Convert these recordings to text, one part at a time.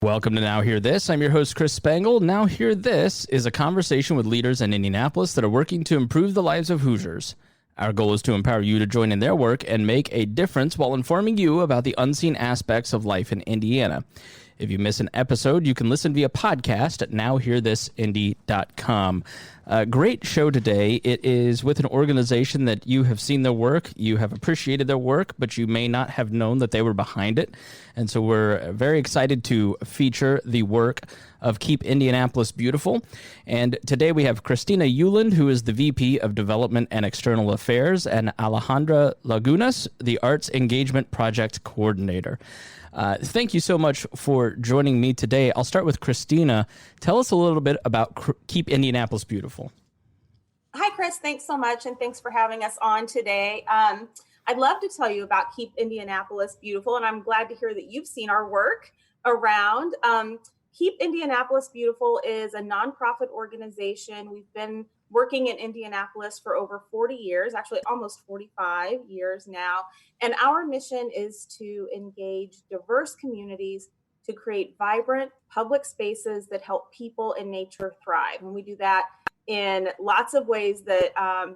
Welcome to Now Hear This. I'm your host, Chris Spangle. Now Hear This is a conversation with leaders in Indianapolis that are working to improve the lives of Hoosiers. Our goal is to empower you to join in their work and make a difference while informing you about the unseen aspects of life in Indiana. If you miss an episode, you can listen via podcast at nowhearthisindy.com. Great show today. It is with an organization that you have seen their work, you have appreciated their work, but you may not have known that they were behind it. And so we're very excited to feature the work of Keep Indianapolis Beautiful. And today we have Christina Euland, who is the VP of Development and External Affairs, and Alejandra Lagunas, the Arts Engagement Project Coordinator. Thank you so much for joining me today. I'll start with Christina. Tell us a little bit about Keep Indianapolis Beautiful. Hi, Chris. Thanks so much, and thanks for having us on today. I'd love to tell you about Keep Indianapolis Beautiful, and I'm glad to hear that you've seen our work around. Keep Indianapolis Beautiful is a nonprofit organization. We've been working in Indianapolis for over 40 years, actually almost 45 years now. And our mission is to engage diverse communities to create vibrant public spaces that help people and nature thrive. And we do that in lots of ways that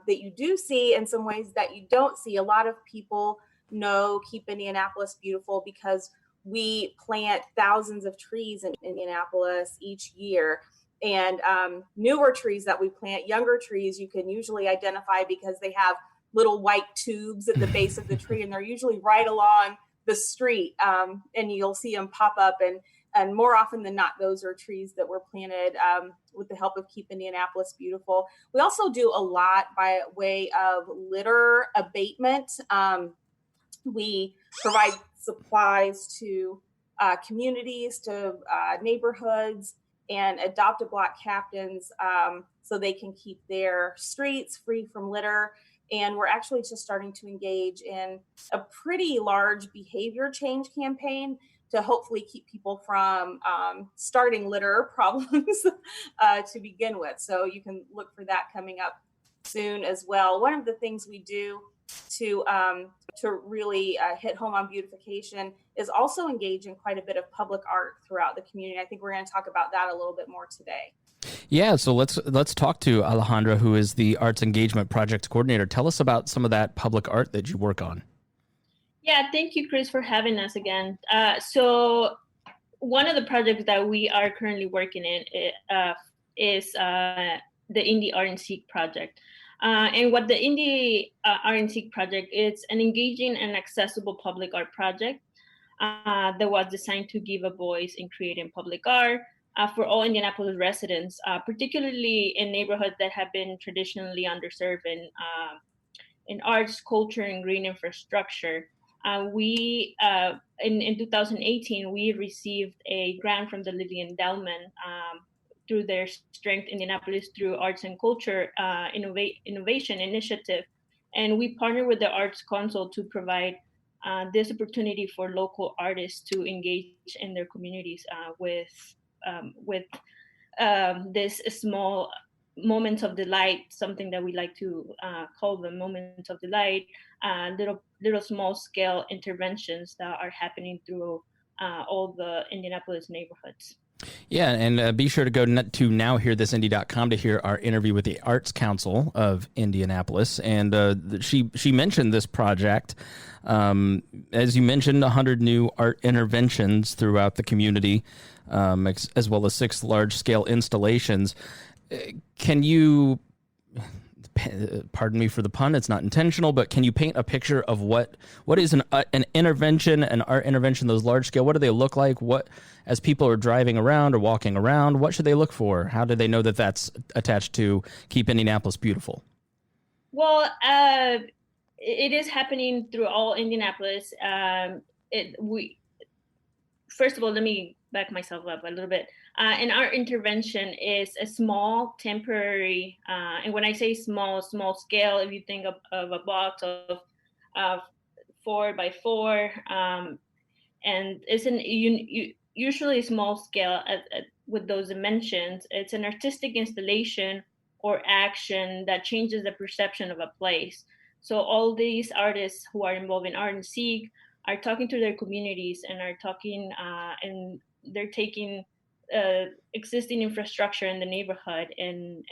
you do see, and some ways that you don't see. A lot of people know Keep Indianapolis Beautiful because we plant thousands of trees in Indianapolis each year. And newer trees that we plant, younger trees, you can usually identify because they have little white tubes at the base of the tree, and they're usually right along the street. And you'll see them pop up. And more often than not, those are trees that were planted with the help of Keep Indianapolis Beautiful. We also do a lot by way of litter abatement. We provide supplies to communities, to neighborhoods, and adopt a block captains so they can keep their streets free from litter. And we're actually just starting to engage in a pretty large behavior change campaign to hopefully keep people from starting litter problems to begin with. So you can look for that coming up soon as well. One of the things we do to really hit home on beautification is also engage in quite a bit of public art throughout the community. I think we're going to talk about that a little bit more today. Yeah, so let's talk to Alejandra, who is the Arts Engagement Project Coordinator. Tell us about some of that public art that you work on. Yeah, thank you, Chris, for having us again. So one of the projects that we are currently working in is the Indy Art and Seek project. And what the Indy Art and Seek project is, an engaging and accessible public art project that was designed to give a voice in creating public art for all Indianapolis residents, particularly in neighborhoods that have been traditionally underserved in arts, culture, and green infrastructure. In 2018, we received a grant from the Living Endowment through their Strength Indianapolis through Arts and Culture Innovation Initiative. And we partnered with the Arts Council to provide this opportunity for local artists to engage in their communities with this small moments of delight, something that we like to call the moments of delight, little small scale interventions that are happening through all the Indianapolis neighborhoods. Yeah, and be sure to go to nowhearthisindy.com to hear our interview with the Arts Council of Indianapolis. And she mentioned this project. As you mentioned, 100 new art interventions throughout the community, as well as 6 large-scale installations. Can you, pardon me for the pun, it's not intentional, but can you paint a picture of what is an intervention, an art intervention, those large scale? What do they look like? What, as people are driving around or walking around, what should they look for? How do they know that that's attached to Keep Indianapolis Beautiful? Well, it is happening through all Indianapolis. First of all, let me back myself up a little bit. And our intervention is a small, temporary, and when I say small scale, if you think of a box of 4 by 4, and it's usually small scale with those dimensions. It's an artistic installation or action that changes the perception of a place. So all these artists who are involved in Art and Seek are talking to their communities and are talking and they're taking existing infrastructure in the neighborhood and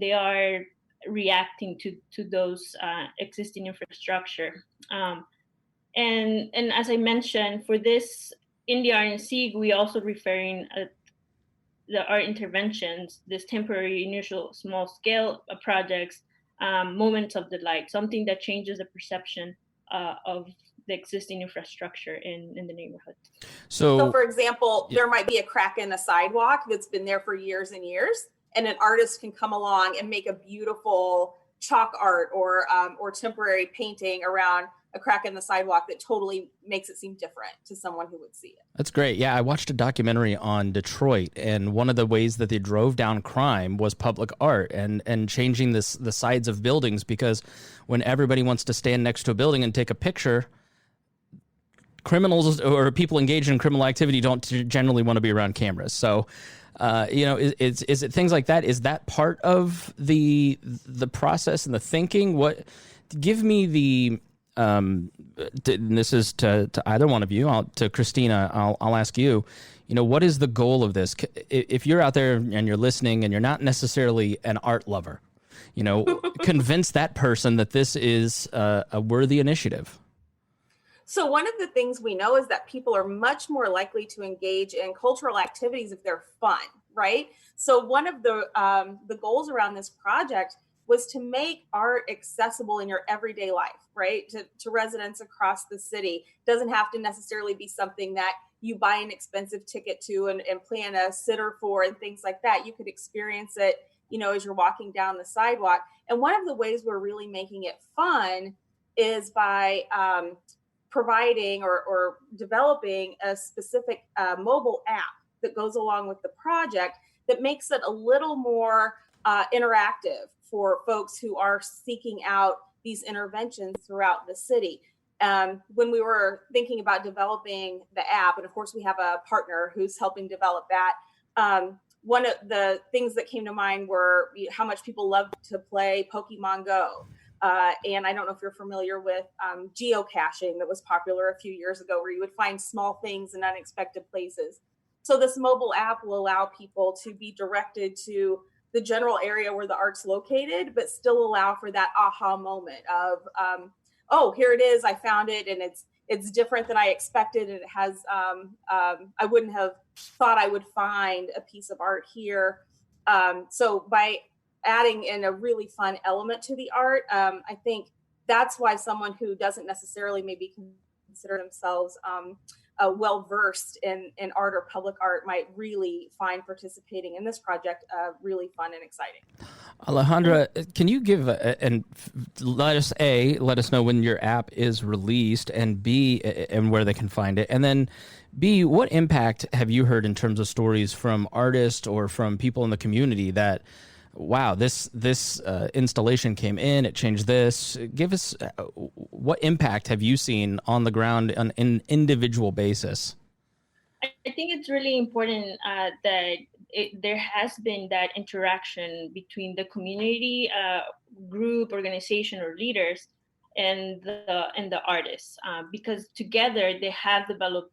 they are reacting to those existing infrastructure. And as I mentioned, for this Indy RNC, we also referring the art interventions, this temporary initial small scale projects, moments of delight, something that changes the perception of the existing infrastructure in the neighborhood. So for example, there might be a crack in a sidewalk that's been there for years and years, and an artist can come along and make a beautiful chalk art or temporary painting around a crack in the sidewalk that totally makes it seem different to someone who would see it. That's great. Yeah, I watched a documentary on Detroit, and one of the ways that they drove down crime was public art and changing the sides of buildings, because when everybody wants to stand next to a building and take a picture, criminals or people engaged in criminal activity don't generally want to be around cameras. So, is it things like that? Is that part of the process and the thinking? Give me the and this is to either one of you. To Christina, I'll ask you. What is the goal of this? If you're out there and you're listening and you're not necessarily an art lover, convince that person that this is a worthy initiative. So one of the things we know is that people are much more likely to engage in cultural activities if they're fun, right? So one of the goals around this project was to make art accessible in your everyday life, right? To residents across the city. It doesn't have to necessarily be something that you buy an expensive ticket to and plan a sitter for and things like that. You could experience it, as you're walking down the sidewalk. And one of the ways we're really making it fun is by providing or developing a specific mobile app that goes along with the project that makes it a little more interactive for folks who are seeking out these interventions throughout the city. When we were thinking about developing the app, and of course we have a partner who's helping develop that, one of the things that came to mind were how much people love to play Pokemon Go. And I don't know if you're familiar with geocaching that was popular a few years ago, where you would find small things in unexpected places. So this mobile app will allow people to be directed to the general area where the art's located, but still allow for that aha moment of, oh, here it is, I found it, and it's different than I expected, and it has, I wouldn't have thought I would find a piece of art here. So by adding in a really fun element to the art, I think that's why someone who doesn't necessarily maybe consider themselves well-versed in art or public art might really find participating in this project really fun and exciting. Alejandra, can you give and let us know when your app is released, and B, and where they can find it, and then B, what impact have you heard in terms of stories from artists or from people in the community that, wow, this installation came in, it changed this. Give us, what impact have you seen on the ground on an individual basis? I think it's really important that there has been that interaction between the community, group, organization, or leaders, and the artists, because together they have developed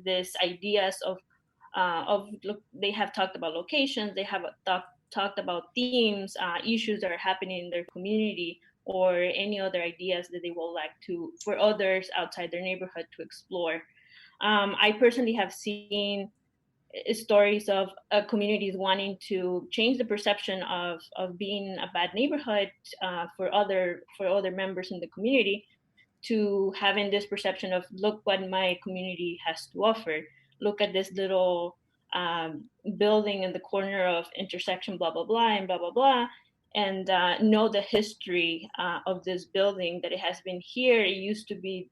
these ideas of they have talked about locations, they have talked about themes, issues that are happening in their community, or any other ideas that they would like for others outside their neighborhood to explore. I personally have seen stories of communities wanting to change the perception of being a bad neighborhood for other members in the community, to having this perception of, look what my community has to offer. Look at this little building in the corner of intersection, blah, blah, blah, and blah, blah, blah, and know the history of this building, that it has been here. It used to be,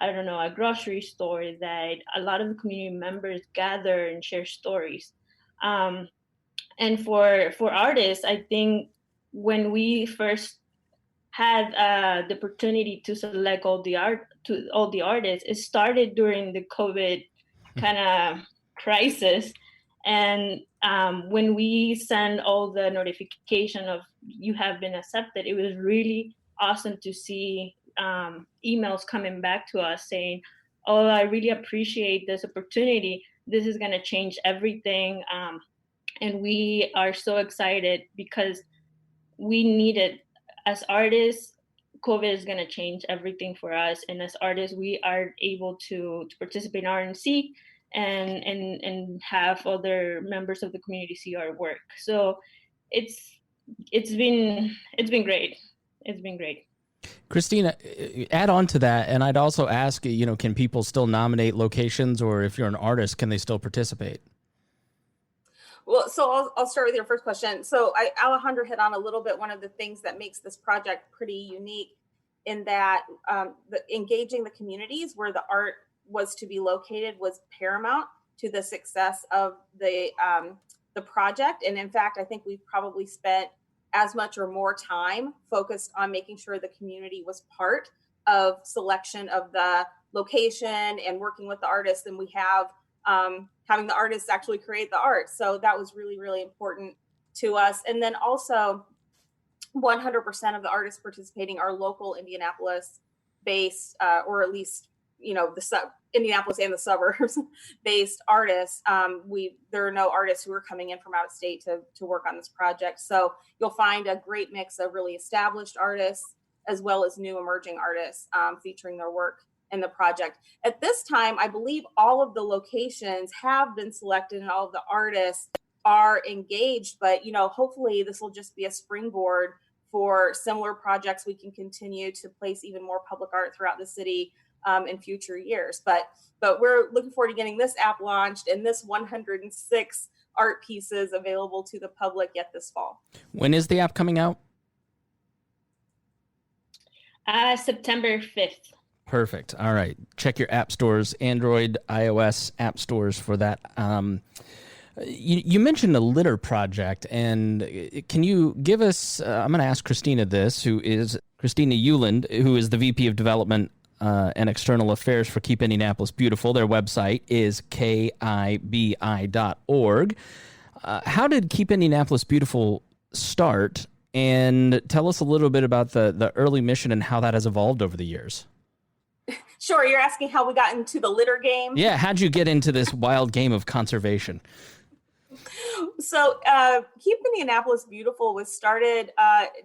a grocery store that a lot of the community members gather and share stories. And for artists, I think when we first had the opportunity to select all the artists, it started during the COVID kind of crisis. And when we send all the notification of you have been accepted, it was really awesome to see emails coming back to us saying, oh, I really appreciate this opportunity. this is going to change everything. And we are so excited because we need it. As artists, COVID is going to change everything for us. And as artists, we are able to participate in RNC and have other members of the community see our work. So it's been great. It's been great. Christina, add on to that, and I'd also ask, can people still nominate locations, or if you're an artist, can they still participate? Well, so I'll start with your first question. So Alejandro hit on a little bit one of the things that makes this project pretty unique in that engaging the communities where the art was to be located was paramount to the success of the project. And in fact, I think we've probably spent as much or more time focused on making sure the community was part of selection of the location and working with the artists than we have having the artists actually create the art. So that was really, really important to us. And then also 100% of the artists participating are local Indianapolis based, or at least, Indianapolis and the suburbs based artists. There are no artists who are coming in from out of state to work on this project. So you'll find a great mix of really established artists as well as new emerging artists featuring their work in the project. At this time, I believe all of the locations have been selected and all of the artists are engaged, but hopefully this will just be a springboard for similar projects. We can continue to place even more public art throughout the city in future years. But we're looking forward to getting this app launched and this 106 art pieces available to the public yet this fall. When is the app coming out? September 5th. Perfect. All right. Check your app stores, Android, iOS app stores for that. You mentioned a litter project, and can you give us, I'm going to ask Christina this, Christina Euland, who is the VP of Development and External Affairs for Keep Indianapolis Beautiful. Their website is kibi.org. How did Keep Indianapolis Beautiful start? And tell us a little bit about the early mission and how that has evolved over the years. Sure. You're asking how we got into the litter game? Yeah. How'd you get into this wild game of conservation? So Keep Indianapolis Beautiful was started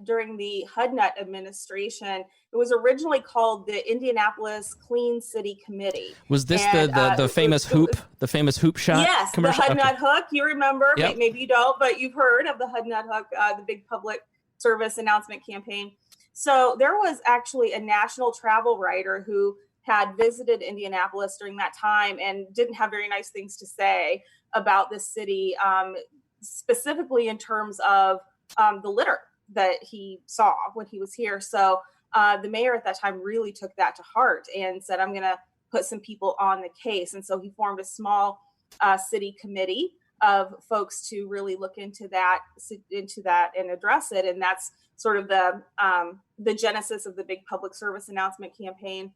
during the Hudnut administration. It was originally called the Indianapolis Clean City Committee. Was this the famous hoop shot? Yes, commercial? The Hudnut Hook. You remember? Yep. Maybe you don't, but you've heard of the Hudnut Hook, the big public service announcement campaign. So there was actually a national travel writer who had visited Indianapolis during that time and didn't have very nice things to say about this city, specifically in terms of the litter that he saw when he was here. So the mayor at that time really took that to heart and said, I'm going to put some people on the case. And so he formed a small city committee of folks to really look into that and address it. And that's sort of the genesis of the big public service announcement campaign.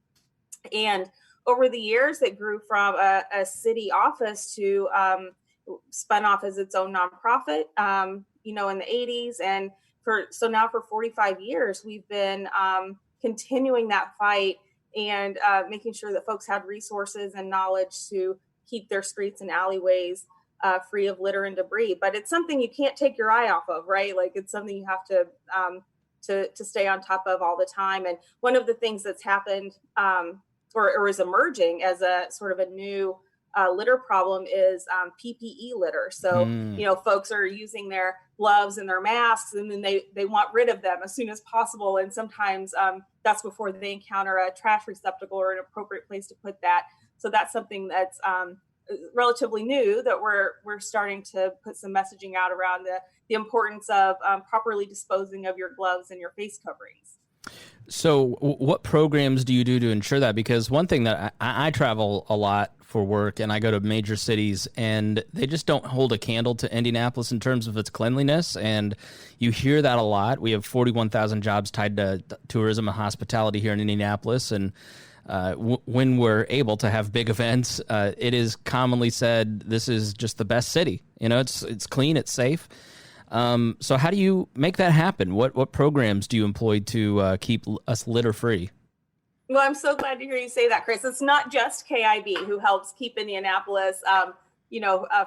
And over the years, it grew from a city office to spun off as its own nonprofit, in the 80s. And now for 45 years, we've been continuing that fight and making sure that folks had resources and knowledge to keep their streets and alleyways free of litter and debris. But it's something you can't take your eye off of, right? Like it's something you have to stay on top of all the time. And one of the things that's happened or is emerging as a sort of a new litter problem is PPE litter. So, folks are using their gloves and their masks and then they want rid of them as soon as possible. And sometimes that's before they encounter a trash receptacle or an appropriate place to put that. So that's something that's relatively new that we're starting to put some messaging out around the importance of properly disposing of your gloves and your face coverings. So what programs do you do to ensure that? Because one thing that I travel a lot for work and I go to major cities and they just don't hold a candle to Indianapolis in terms of its cleanliness. And you hear that a lot. We have 41,000 jobs tied to tourism and hospitality here in Indianapolis. And when we're able to have big events, it is commonly said, this is just the best city. It's clean, it's safe. So how do you make that happen? What programs do you employ to keep us litter free? Well, I'm so glad to hear you say that, Chris. It's not just KIB who helps keep Indianapolis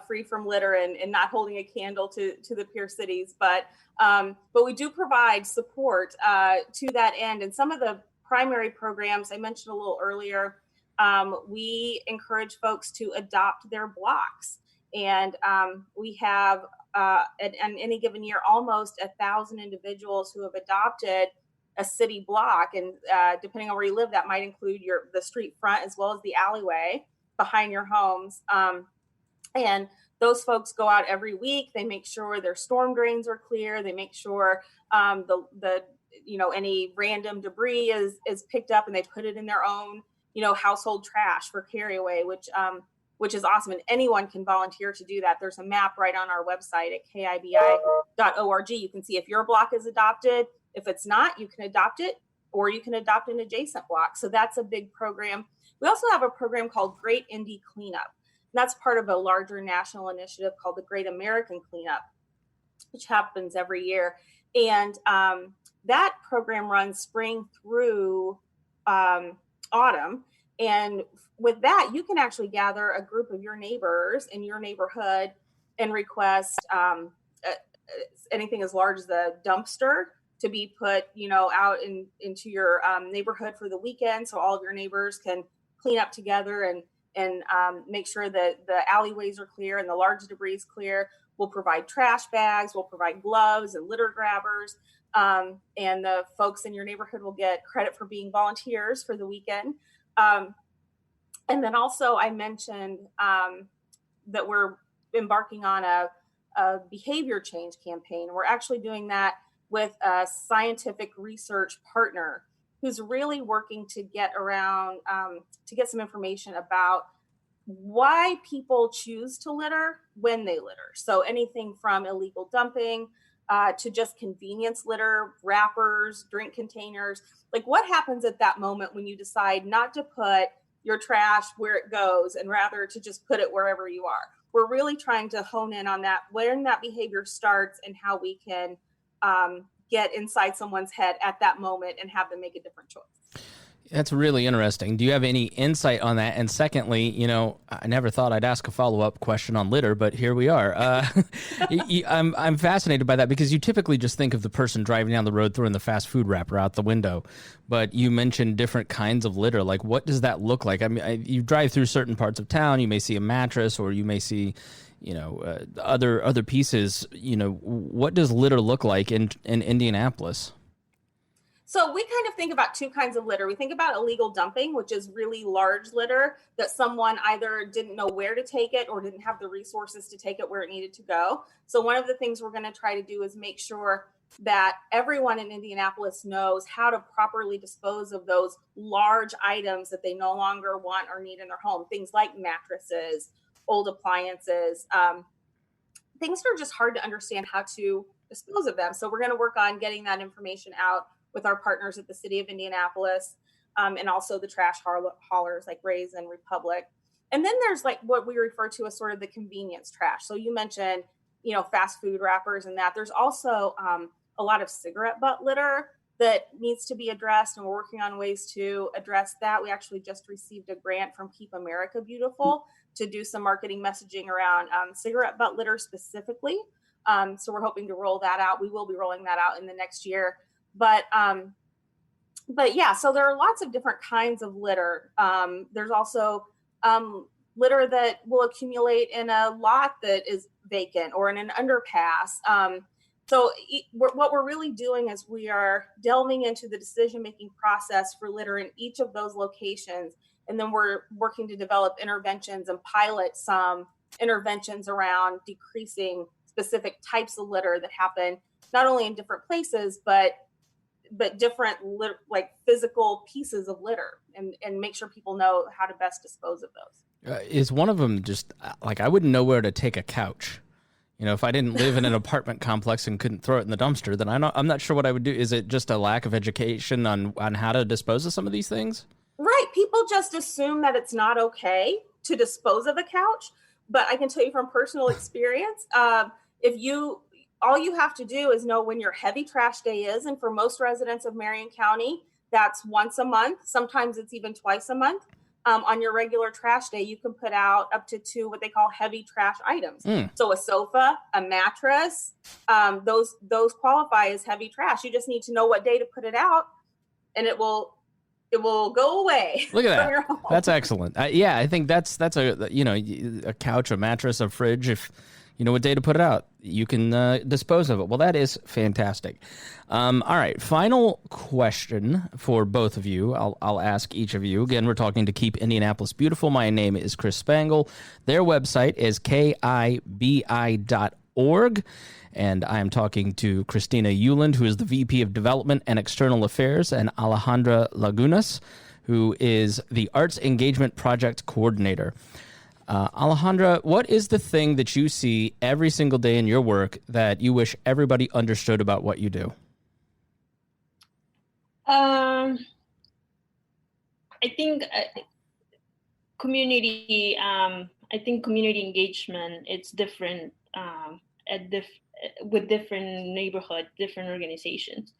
free from litter and not holding a candle to the peer cities. But we do provide support to that end. And some of the primary programs I mentioned a little earlier, we encourage folks to adopt their blocks. And we have at any given year almost 1,000 individuals who have adopted a city block. And depending on where you live, that might include the street front as well as the alleyway behind your homes. And those folks go out every week. They make sure their storm drains are clear. They make sure any random debris is picked up, and they put it in their own household trash for carry away, which is awesome. And anyone can volunteer to do that. There's a map right on our website at kibi.org. You can see if your block is adopted. If it's not, you can adopt it, or you can adopt an adjacent block. So that's a big program. We also have a program called Great Indy Cleanup. That's part of a larger national initiative called the Great American Cleanup, which happens every year. And that program runs spring through autumn. And with that, you can actually gather a group of your neighbors in your neighborhood and request anything as large as a dumpster to be put, out into your neighborhood for the weekend, so all of your neighbors can clean up together and make sure that the alleyways are clear and the large debris is clear. We'll provide trash bags, we'll provide gloves and litter grabbers, and the folks in your neighborhood will get credit for being volunteers for the weekend. And then also I mentioned that we're embarking on a behavior change campaign. We're actually doing that with a scientific research partner who's really working to get around, to get some information about why people choose to litter when they litter. So anything from illegal dumping to just convenience litter, wrappers, drink containers. Like, what happens at that moment when you decide not to put your trash where it goes and rather to just put it wherever you are? We're really trying to hone in on that, when that behavior starts and how we can get inside someone's head at that moment and have them make a different choice. That's really interesting. Do you have any insight on that? And secondly, I never thought I'd ask a follow-up question on litter, but here we are. I'm fascinated by that because you typically just think of the person driving down the road throwing the fast food wrapper out the window. But you mentioned different kinds of litter. Like, what does that look like? I mean, you drive through certain parts of town, you may see a mattress, or you may see other pieces. What does litter look like in Indianapolis? So we kind of think about two kinds of litter. We think about illegal dumping, which is really large litter that someone either didn't know where to take it or didn't have the resources to take it where it needed to go. So one of the things we're going to try to do is make sure that everyone in Indianapolis knows how to properly dispose of those large items that they no longer want or need in their home. Things like mattresses, old appliances, things that are just hard to understand how to dispose of them. So we're going to work on getting that information out with our partners at the City of Indianapolis, and also the trash haulers like Raise and Republic. And then there's like what we refer to as sort of the convenience trash. So you mentioned, fast food wrappers and that. There's also a lot of cigarette butt litter that needs to be addressed, and we're working on ways to address that. We actually just received a grant from Keep America Beautiful to do some marketing messaging around cigarette butt litter specifically. So we're hoping to roll that out. We will be rolling that out in the next year. But yeah, so there are lots of different kinds of litter. There's also litter that will accumulate in a lot that is vacant or in an underpass. So what we're really doing is we are delving into the decision-making process for litter in each of those locations. And then we're working to develop interventions and pilot some interventions around decreasing specific types of litter that happen not only in different places, but different like physical pieces of litter, and make sure people know how to best dispose of those. Is one of them just like, I wouldn't know where to take a couch. If I didn't live in an apartment complex and couldn't throw it in the dumpster, then I'm not sure what I would do. Is it just a lack of education on how to dispose of some of these things? Right. People just assume that it's not okay to dispose of a couch. But I can tell you from personal experience, all you have to do is know when your heavy trash day is. And for most residents of Marion County, that's once a month. Sometimes it's even twice a month. on your regular trash day, you can put out up to 2 what they call heavy trash items. So a sofa, a mattress, those qualify as heavy trash. You just need to know what day to put it out, and it will go away. Look at from that. Your home. That's excellent. Yeah, I think that's a couch, a mattress, a fridge. If you know what day to put it out, you can dispose of it. Well, that is fantastic. All right, final question for both of you. I'll ask each of you. Again, we're talking to Keep Indianapolis Beautiful. My name is Chris Spangle. Their website is kibi.org. And I am talking to Christina Euland, who is the VP of Development and External Affairs, and Alejandra Lagunas, who is the Arts Engagement Project Coordinator. Alejandra, what is the thing that you see every single day in your work that you wish everybody understood about what you do? I think community. I think community engagement. It's different with different neighborhood, different organizations.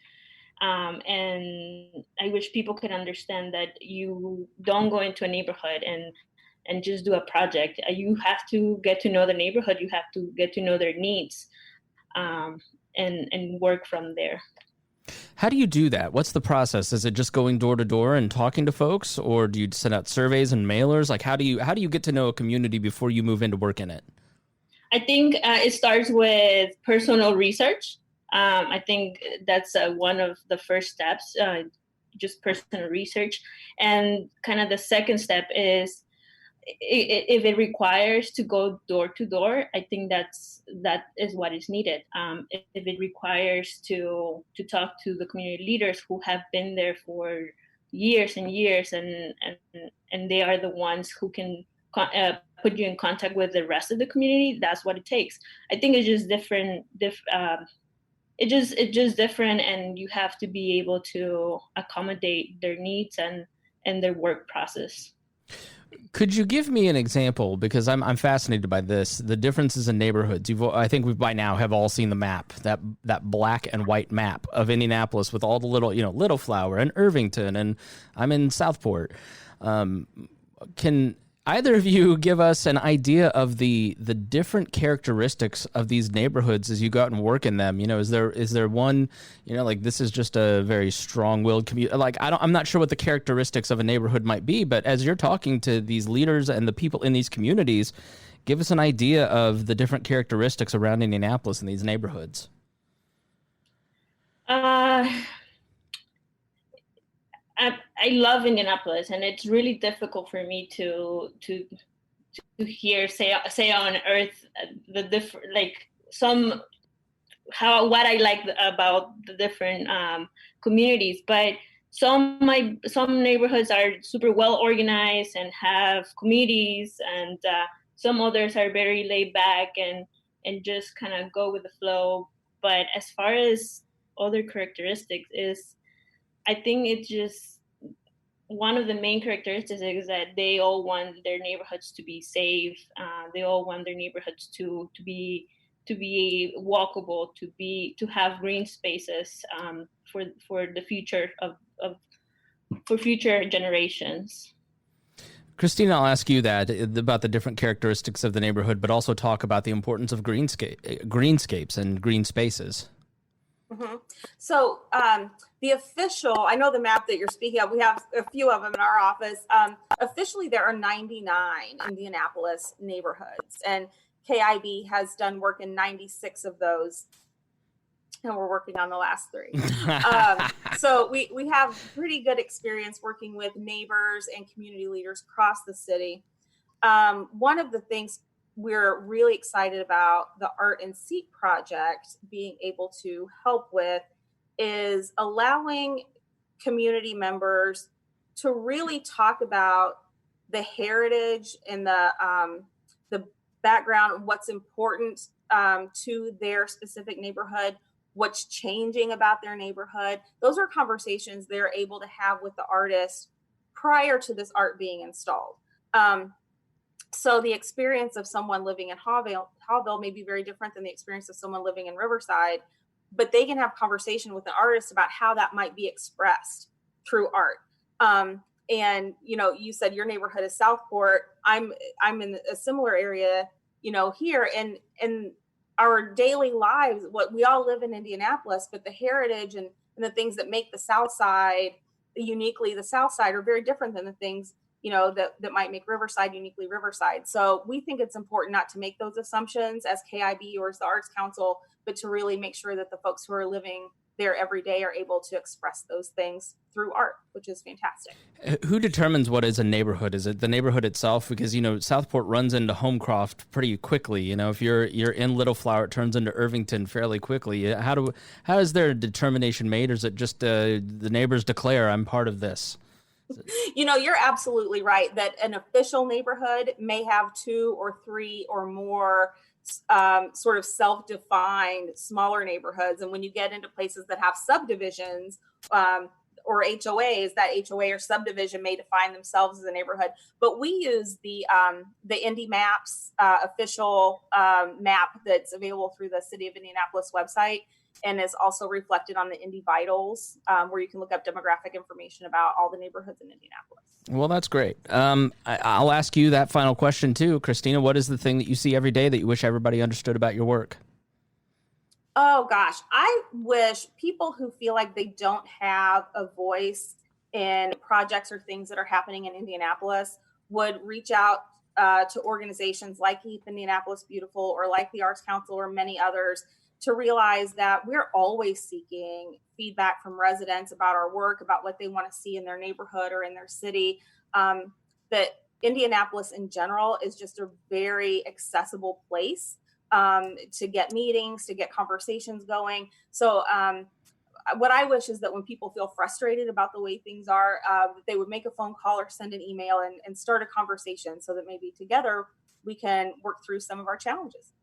And I wish people could understand that you don't go into a neighborhood and just do a project. You have to get to know the neighborhood. You have to get to know their needs, and work from there. How do you do that? What's the process? Is it just going door to door and talking to folks, or do you send out surveys and mailers? Like, how do you get to know a community before you move into work in it? I think it starts with personal research. I think that's one of the first steps, just personal research. And kind of the second step is, if it requires to go door to door, I think that is what is needed. If it requires to talk to the community leaders who have been there for years and years, and they are the ones who can put you in contact with the rest of the community, that's what it takes. I think it's just different. It's just different, and you have to be able to accommodate their needs and their work process. Could you give me an example? Because I'm fascinated by this. The differences in neighborhoods. I think we by now have all seen the map, that black and white map of Indianapolis with all the Little Flower and Irvington, and I'm in Southport. Can either of you give us an idea of the different characteristics of these neighborhoods as you go out and work in them? Is there one, like this is just a very strong-willed community? Like I'm not sure what the characteristics of a neighborhood might be, but as you're talking to these leaders and the people in these communities, give us an idea of the different characteristics around Indianapolis in these neighborhoods. I love Indianapolis, and it's really difficult for me to hear say on Earth the different, like what I like about the different communities. But some neighborhoods are super well organized and have committees, and some others are very laid back and just kind of go with the flow. But as far as other characteristics is, I think it's just one of the main characteristics is that they all want their neighborhoods to be safe. They all want their neighborhoods to be walkable, to have green spaces for the future for future generations. Christina, I'll ask you that about the different characteristics of the neighborhood, but also talk about the importance of greenscapes and green spaces. Mm-hmm. So the official, I know the map that you're speaking of, we have a few of them in our office. Officially, there are 99 Indianapolis neighborhoods, and KIB has done work in 96 of those, and we're working on the last 3. So we have pretty good experience working with neighbors and community leaders across the city. One of the things we're really excited about the Art and Seek project being able to help with is allowing community members to really talk about the heritage and the background, what's important to their specific neighborhood, what's changing about their neighborhood. Those are conversations they're able to have with the artist prior to this art being installed. So the experience of someone living in Hallville may be very different than the experience of someone living in Riverside, but they can have conversation with the artist about how that might be expressed through art. And, you said your neighborhood is Southport. I'm in a similar area, here, and our daily lives, what we all live in Indianapolis, but the heritage and the things that make the South Side uniquely the South Side are very different than the things, that might make Riverside uniquely Riverside. So we think it's important not to make those assumptions as KIB or as the Arts Council, but to really make sure that the folks who are living there every day are able to express those things through art, which is fantastic. Who determines what is a neighborhood? Is it the neighborhood itself? Because, Southport runs into Homecroft pretty quickly. If you're in Little Flower, it turns into Irvington fairly quickly. How is there a determination made, or is it just the neighbors declare, I'm part of this? You're absolutely right that an official neighborhood may have 2 or 3 or more sort of self-defined smaller neighborhoods. And when you get into places that have subdivisions or HOAs, that HOA or subdivision may define themselves as a neighborhood. But we use the Indy Maps official map that's available through the City of Indianapolis website, and is also reflected on the Indy Vitals, where you can look up demographic information about all the neighborhoods in Indianapolis. Well, that's great. I'll ask you that final question too, Christina. What is the thing that you see every day that you wish everybody understood about your work? Oh gosh, I wish people who feel like they don't have a voice in projects or things that are happening in Indianapolis would reach out to organizations like Keep Indianapolis Beautiful or like the Arts Council or many others, to realize that we're always seeking feedback from residents about our work, about what they want to see in their neighborhood or in their city. That Indianapolis in general is just a very accessible place to get meetings, to get conversations going. So what I wish is that when people feel frustrated about the way things are, they would make a phone call or send an email and start a conversation, so that maybe together we can work through some of our challenges.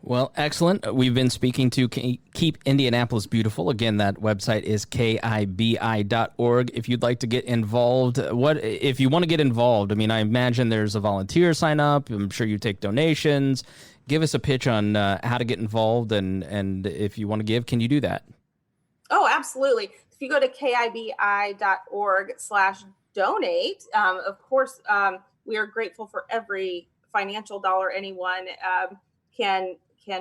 Well, excellent. We've been speaking to Keep Indianapolis Beautiful. Again, that website is kibi.org. If you'd like to get involved, if you want to get involved? I mean, I imagine there's a volunteer sign up. I'm sure you take donations. Give us a pitch on how to get involved, and if you want to give, can you do that? Oh, absolutely. If you go to kibi.org/donate, of course, we are grateful for every financial dollar anyone can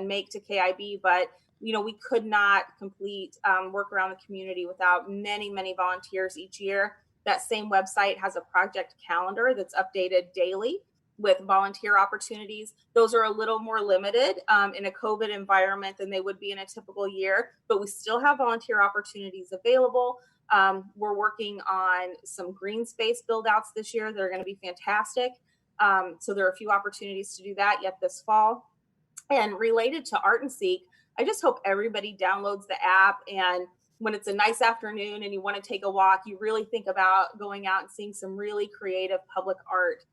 make to KIB, but we could not complete work around the community without many volunteers each year. That same website has a project calendar that's updated daily with volunteer opportunities. Those are a little more limited in a COVID environment than they would be in a typical year, but we still have volunteer opportunities available. We're working on some green space build outs this year that are going to be fantastic. So there are a few opportunities to do that yet this fall. And related to Art and Seek, I just hope everybody downloads the app, and when it's a nice afternoon and you want to take a walk, you really think about going out and seeing some really creative public art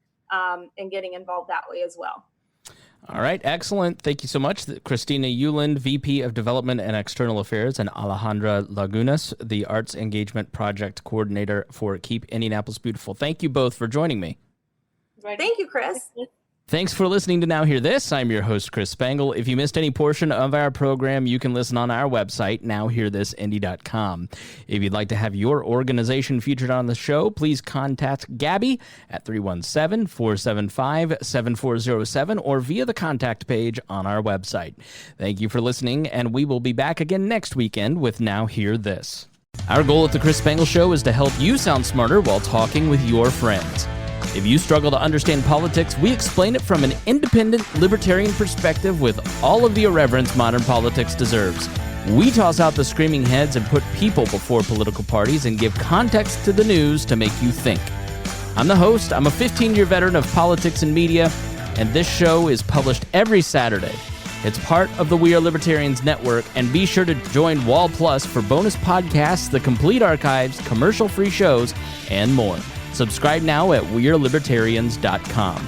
and getting involved that way as well. All right, excellent. Thank you so much. Christina Euland, VP of Development and External Affairs, and Alejandra Lagunas, the Arts Engagement Project Coordinator for Keep Indianapolis Beautiful. Thank you both for joining me. Thank you, Chris. Thanks for listening to Now Hear This. I'm your host, Chris Spangle. If you missed any portion of our program, you can listen on our website, nowhearthisindy.com. If you'd like to have your organization featured on the show, please contact Gabby at 317-475-7407 or via the contact page on our website. Thank you for listening, and we will be back again next weekend with Now Hear This. Our goal at the Chris Spangle Show is to help you sound smarter while talking with your friends. If you struggle to understand politics, we explain it from an independent, libertarian perspective with all of the irreverence modern politics deserves. We toss out the screaming heads and put people before political parties and give context to the news to make you think. I'm the host. I'm a 15-year veteran of politics and media, and this show is published every Saturday. It's part of the We Are Libertarians network, and be sure to join Wall Plus for bonus podcasts, the complete archives, commercial-free shows, and more. Subscribe now at wearelibertarians.com.